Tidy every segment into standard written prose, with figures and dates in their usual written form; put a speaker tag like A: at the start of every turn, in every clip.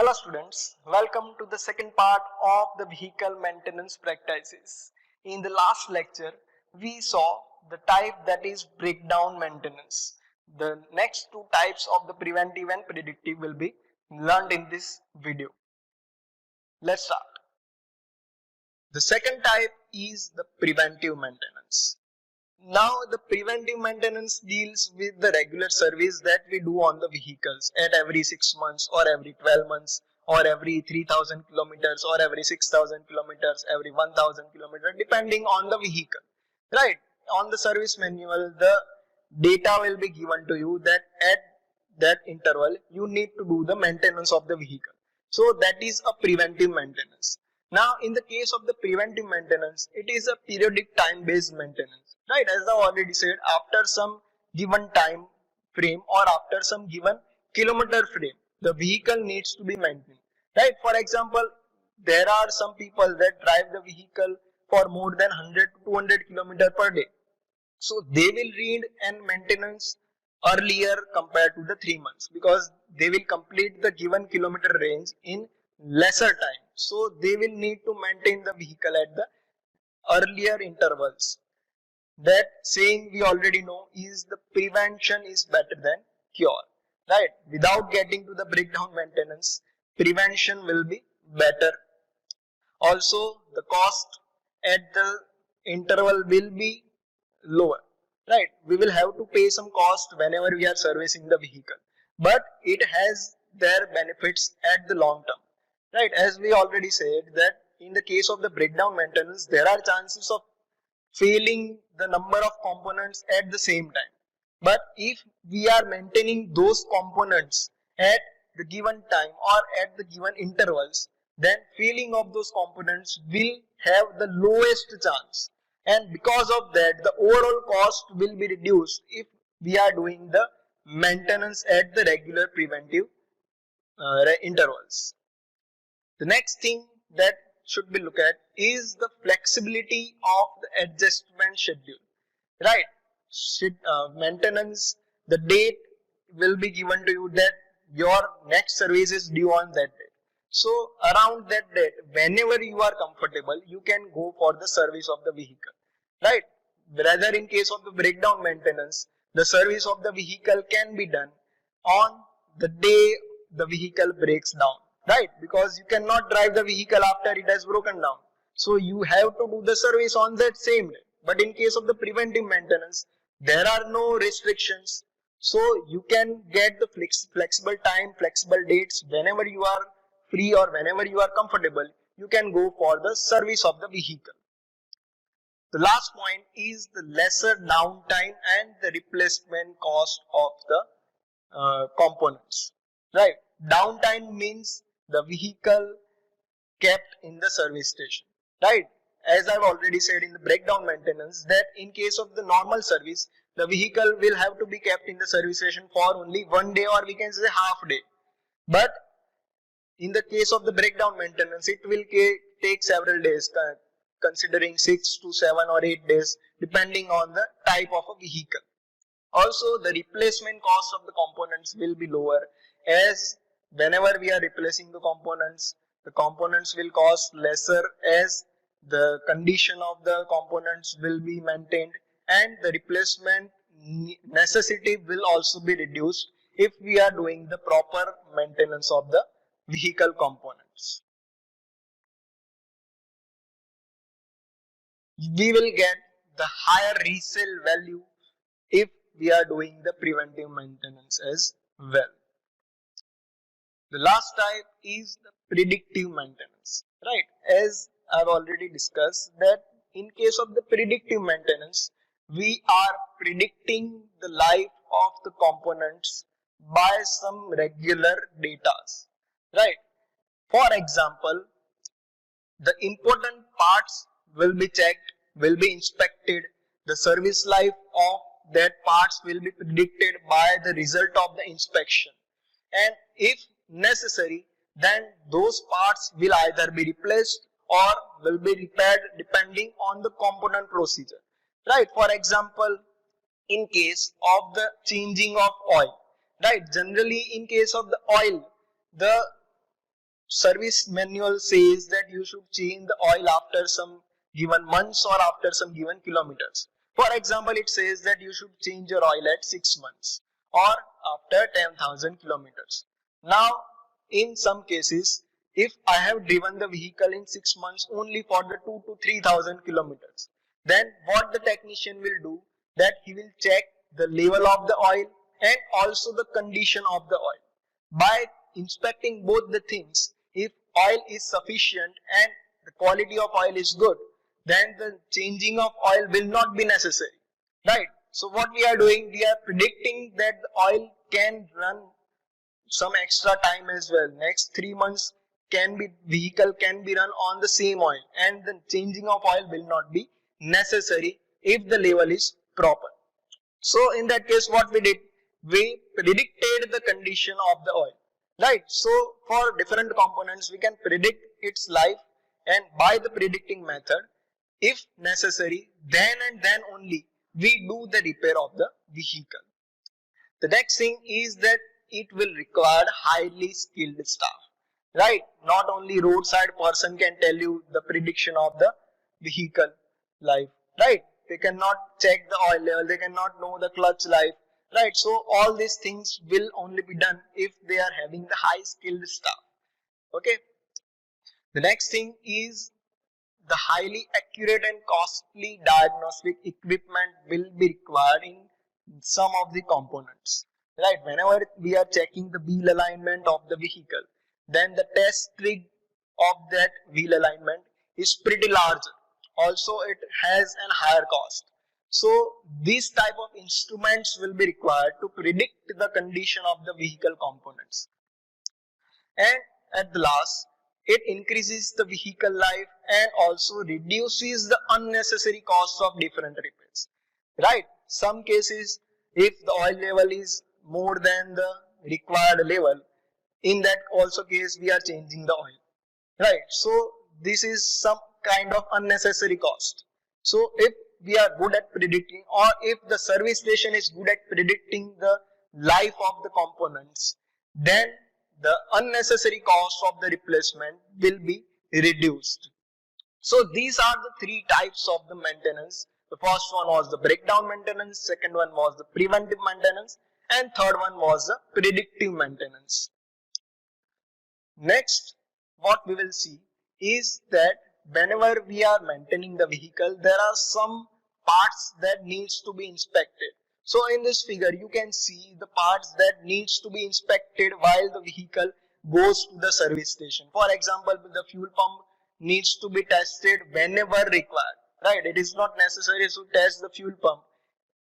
A: Hello students, welcome to the second part of the vehicle maintenance practices. In the last lecture, we saw the type that is breakdown maintenance. The next two types of the preventive and predictive will be learned in this video. Let's start. The second type is the preventive maintenance. Now the preventive maintenance deals with the regular service that we do on the vehicles at every 6 months or every 12 months or every 3000 kilometers or every 6000 kilometers, every 1000 kilometers depending on the vehicle. Right, on the service manual the data will be given to you that at that interval you need to do the maintenance of the vehicle. So that is a preventive maintenance. Now in the case of the preventive maintenance, it is a periodic time based maintenance. Right, as I already said, after some given time frame or after some given kilometer frame, the vehicle needs to be maintained. Right, for example, there are some people that drive the vehicle for more than 100 to 200 kilometers per day. So they will need an maintenance earlier compared to the 3 months because they will complete the given kilometer range in lesser time. So they will need to maintain the vehicle at the earlier intervals. That saying we already know is the prevention is better than cure. Right? Without getting to the breakdown maintenance, prevention will be better. Also, the cost at the interval will be lower. Right? We will have to pay some cost whenever we are servicing the vehicle, but it has their benefits at the long term. Right? As we already said that in the case of the breakdown maintenance, there are chances of failing the number of components at the same time. But if we are maintaining those components at the given time or at the given intervals, then failing of those components will have the lowest chance. And because of that, the overall cost will be reduced if we are doing the maintenance at the regular preventive intervals. The next thing that should be looked at is the flexibility of the adjustment schedule. Right, maintenance, the date will be given to you that your next service is due on that date. So around that date, whenever you are comfortable, you can go for the service of the vehicle. Right, rather in case of the breakdown maintenance, the service of the vehicle can be done on the day the vehicle breaks down. Right, because you cannot drive the vehicle after it has broken down. So you have to do the service on that same day. But in case of the preventive maintenance, there are no restrictions. So you can get the flexible time, flexible dates whenever you are free or whenever you are comfortable. You can go for the service of the vehicle. The last point is the lesser downtime and the replacement cost of the components. Right, downtime means the vehicle kept in the service station. Right, as I've already said in the breakdown maintenance that in case of the normal service, the vehicle will have to be kept in the service station for only 1 day or we can say half day. But in the case of the breakdown maintenance, it will take several days, considering 6 to 7 or 8 days depending on the type of a vehicle. Also, the replacement cost of the components will be lower, as whenever we are replacing the components will cost lesser as the condition of the components will be maintained, and the replacement necessity will also be reduced if we are doing the proper maintenance of the vehicle components. We will get the higher resale value if we are doing the preventive maintenance as well. The last type is the predictive maintenance. Right, as I've already discussed that in case of the predictive maintenance, we are predicting the life of the components by some regular data. Right, for example, the important parts will be checked, will be inspected, the service life of that parts will be predicted by the result of the inspection, and if necessary, then those parts will either be replaced or will be repaired depending on the component procedure. Right, for example, in case of the changing of oil, right, generally in case of the oil, the service manual says that you should change the oil after some given months or after some given kilometers. For example, it says that you should change your oil at 6 months or after 10,000 kilometers. Now, in some cases, if I have driven the vehicle in 6 months only for the 2 to 3,000 kilometers, then what the technician will do, that he will check the level of the oil and also the condition of the oil. By inspecting both the things, if oil is sufficient and the quality of oil is good, then the changing of oil will not be necessary, right? So what we are doing, we are predicting that the oil can run some extra time as well. Next 3 months vehicle can be run on the same oil, and the changing of oil will not be necessary if the level is proper. So in that case, what we did, we predicted the condition of the oil, right? So for different components, we can predict its life, and by the predicting method, if necessary, then and then only we do the repair of the vehicle. The next thing is that it will require highly skilled staff, right? Not only roadside person can tell you the prediction of the vehicle life, right? They cannot check the oil level, they cannot know the clutch life, right? So all these things will only be done if they are having the high skilled staff. Okay. The next thing is the highly accurate and costly diagnostic equipment will be required in some of the components, right? Whenever we are checking the wheel alignment of the vehicle, then the test rig of that wheel alignment is pretty large. Also, it has an higher cost. So these type of instruments will be required to predict the condition of the vehicle components. And at the last, it increases the vehicle life and also reduces the unnecessary costs of different repairs, right? Some cases, if the oil level is more than the required level, in that also case we are changing the oil, right? So this is some kind of unnecessary cost. So if we are good at predicting, or if the service station is good at predicting the life of the components, then the unnecessary cost of the replacement will be reduced. So these are the three types of the maintenance. The first one was the breakdown maintenance, second one was the preventive maintenance, and third one was the predictive maintenance. Next, what we will see is that whenever we are maintaining the vehicle, there are some parts that needs to be inspected. So in this figure, you can see the parts that needs to be inspected while the vehicle goes to the service station. For example, the fuel pump needs to be tested whenever required, right? It is not necessary to test the fuel pump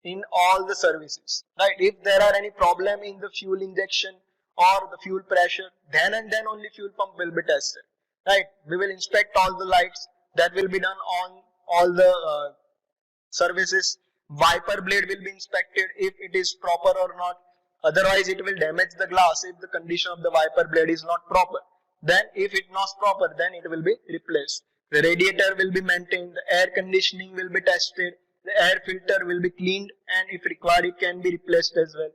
A: in all the services, right? If there are any problem in the fuel injection or the fuel pressure, then and then only fuel pump will be tested, right? We will inspect all the lights, that will be done on all the services. Wiper blade will be inspected if it is proper or not, otherwise it will damage the glass if the condition of the wiper blade is not proper. Then if it not proper, then it will be replaced. The radiator will be maintained, the air conditioning will be tested, the air filter will be cleaned, and if required it can be replaced as well.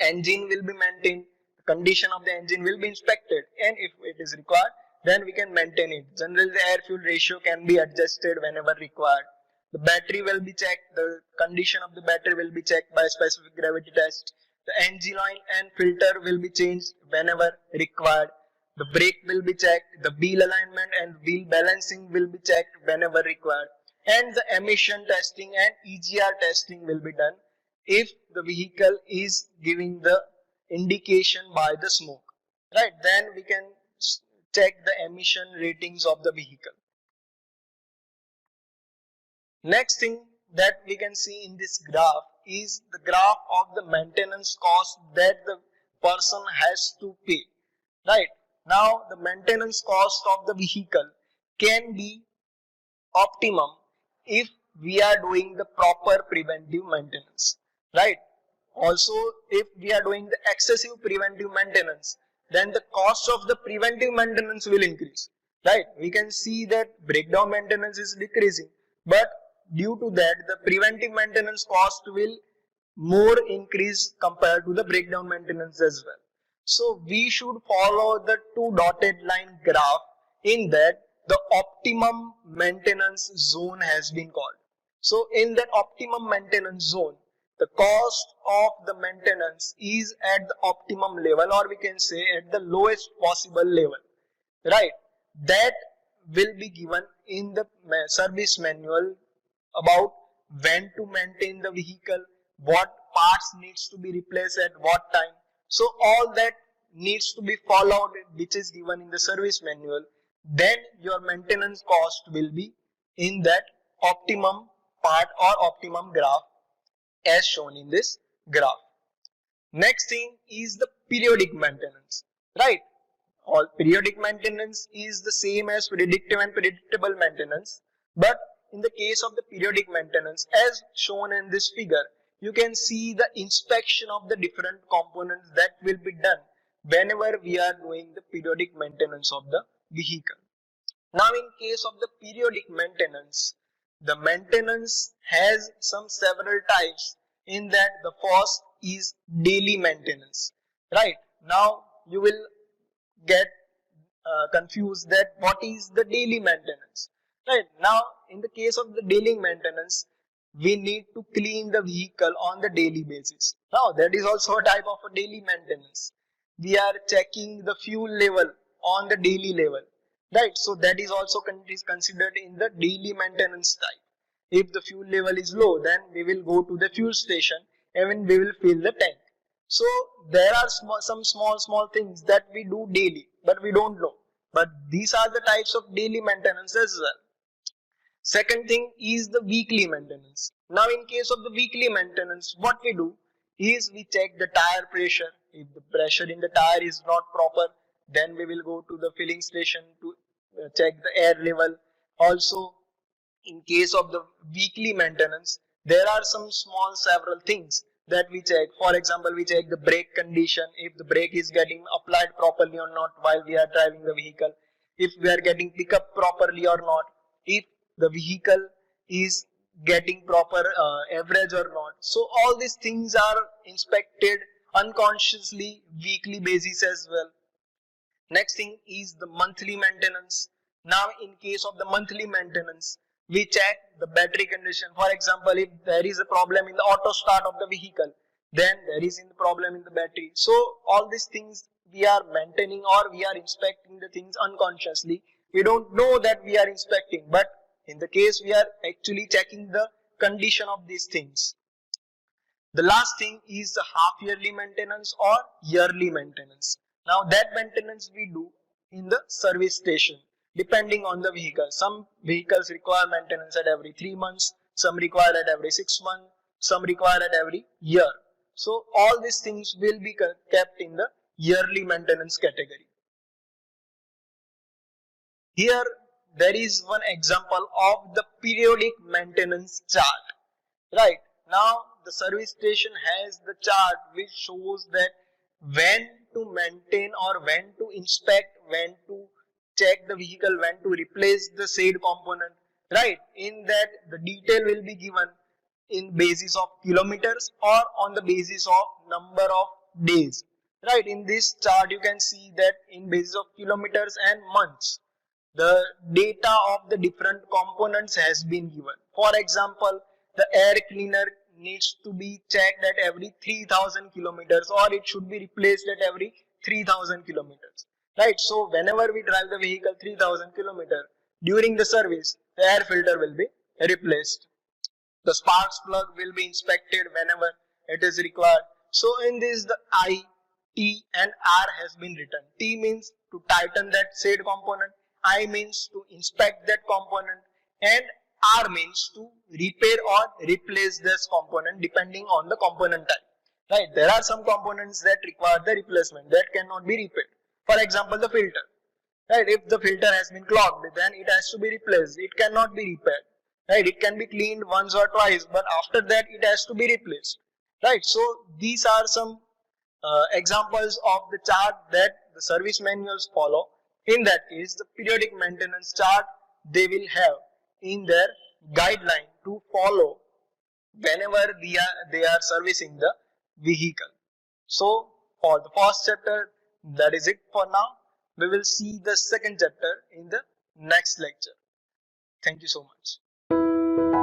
A: Engine will be maintained, the condition of the engine will be inspected, and if it is required, then we can maintain it. Generally the air fuel ratio can be adjusted whenever required. The battery will be checked, the condition of the battery will be checked by specific gravity test. The engine oil and filter will be changed whenever required. The brake will be checked, the wheel alignment and wheel balancing will be checked whenever required. And the emission testing and EGR testing will be done if the vehicle is giving the indication by the smoke, right? Then we can check the emission ratings of the vehicle. Next thing that we can see in this graph is the graph of the maintenance cost that the person has to pay, right? Now the maintenance cost of the vehicle can be optimum if we are doing the proper preventive maintenance, right? Also, if we are doing the excessive preventive maintenance, then the cost of the preventive maintenance will increase, right? We can see that breakdown maintenance is decreasing, but due to that the preventive maintenance cost will more increase compared to the breakdown maintenance as well. So we should follow the two dotted line graph. In that, the optimum maintenance zone has been called. So in that optimum maintenance zone, the cost of the maintenance is at the optimum level, or we can say at the lowest possible level, right? That will be given in the service manual about when to maintain the vehicle, what parts needs to be replaced at what time. So all that needs to be followed, which is given in the service manual. Then your maintenance cost will be in that optimum part or optimum graph as shown in this graph. Next thing is the periodic maintenance, right? All periodic maintenance is the same as predictive and predictable maintenance, but in the case of the periodic maintenance as shown in this figure, you can see the inspection of the different components that will be done whenever we are doing the periodic maintenance of the vehicle. Now in case of the periodic maintenance, the maintenance has some several types. In that, the first is daily maintenance, right? Now you will get confused that what is the daily maintenance, right? Now in the case of the daily maintenance, we need to clean the vehicle on the daily basis. Now that is also a type of a daily maintenance. We are checking the fuel level on the daily level, right? So that is also considered in the daily maintenance type. If the fuel level is low, then we will go to the fuel station and we will fill the tank. So there are some small things that we do daily, but we don't know. But these are the types of daily maintenance as well. Second thing is the weekly maintenance. Now in case of the weekly maintenance, what we do is we check the tire pressure. If the pressure in the tire is not proper, then we will go to the filling station to check the air level. Also, in case of the weekly maintenance, there are some small several things that we check. For example, we check the brake condition, if the brake is getting applied properly or not while we are driving the vehicle, if we are getting pickup properly or not, if the vehicle is getting proper average or not. So all these things are inspected unconsciously weekly basis as well. Next thing is the monthly maintenance. Now in case of the monthly maintenance, we check the battery condition. For example, if there is a problem in the auto start of the vehicle, then there is a problem in the battery. So all these things we are maintaining, or we are inspecting the things unconsciously. We don't know that we are inspecting, but in the case we are actually checking the condition of these things. The last thing is the half yearly maintenance or yearly maintenance. Now that maintenance we do in the service station depending on the vehicle. Some vehicles require maintenance at every 3 months, some require at every 6 months, some require at every year. So all these things will be kept in the yearly maintenance category. Here there is one example of the periodic maintenance chart, right? Now the service station has the chart which shows that when to maintain or when to inspect, when to check the vehicle, when to replace the said component, right? In that the detail will be given in basis of kilometers or on the basis of number of days, right? In this chart you can see that in basis of kilometers and months, the data of the different components has been given. For example, the air cleaner needs to be checked at every 3000 kilometers, or it should be replaced at every 3000 kilometers, right? So whenever we drive the vehicle 3000 kilometers, during the service the air filter will be replaced. The sparks plug will be inspected whenever it is required. So in this the I, T and R has been written. T means to tighten that said component, I means to inspect that component, and R means to repair or replace this component depending on the component type. Right? There are some components that require the replacement that cannot be repaired. For example, the filter. Right? If the filter has been clogged, then it has to be replaced. It cannot be repaired. Right? It can be cleaned once or twice, but after that it has to be replaced. Right? So these are some examples of the chart that the service manuals follow. In that case, the periodic maintenance chart they will have in their guideline to follow whenever they are servicing the vehicle. So for the first chapter That is it for now. We will see the second chapter in the next lecture. Thank you so much.